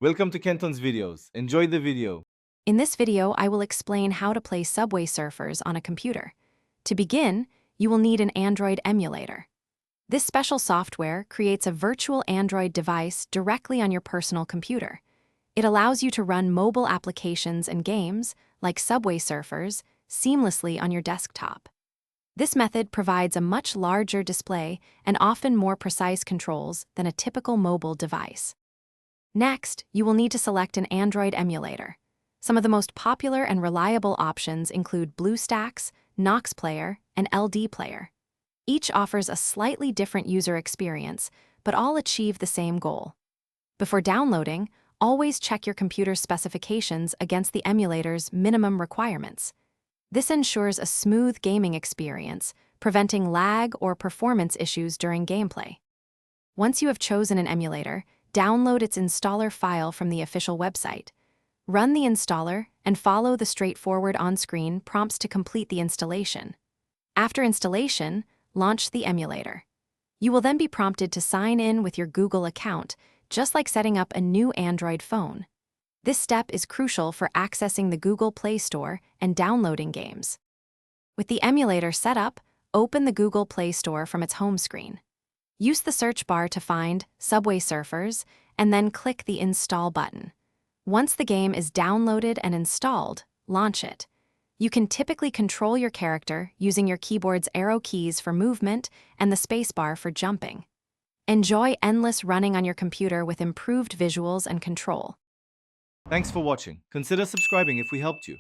Welcome to Kenton's videos. Enjoy the video. In this video, I will explain how to play Subway Surfers on a computer. To begin, you will need an Android emulator. This special software creates a virtual Android device directly on your personal computer. It allows you to run mobile applications and games, like Subway Surfers, seamlessly on your desktop. This method provides a much larger display and often more precise controls than a typical mobile device. Next, you will need to select an Android emulator. Some of the most popular and reliable options include BlueStacks, Nox Player, and LD Player. Each offers a slightly different user experience, but all achieve the same goal. Before downloading, always check your computer's specifications against the emulator's minimum requirements. This ensures a smooth gaming experience, preventing lag or performance issues during gameplay. Once you have chosen an emulator, download its installer file from the official website. Run the installer and follow the straightforward on-screen prompts to complete the installation. After installation, launch the emulator. You will then be prompted to sign in with your Google account, just like setting up a new Android phone. This step is crucial for accessing the Google Play Store and downloading games. With the emulator set up, open the Google Play Store from its home screen. Use the search bar to find Subway Surfers and then click the Install button. Once the game is downloaded and installed, launch it. You can typically control your character using your keyboard's arrow keys for movement and the spacebar for jumping. Enjoy endless running on your computer with improved visuals and control. Thanks for watching. Consider subscribing if we helped you.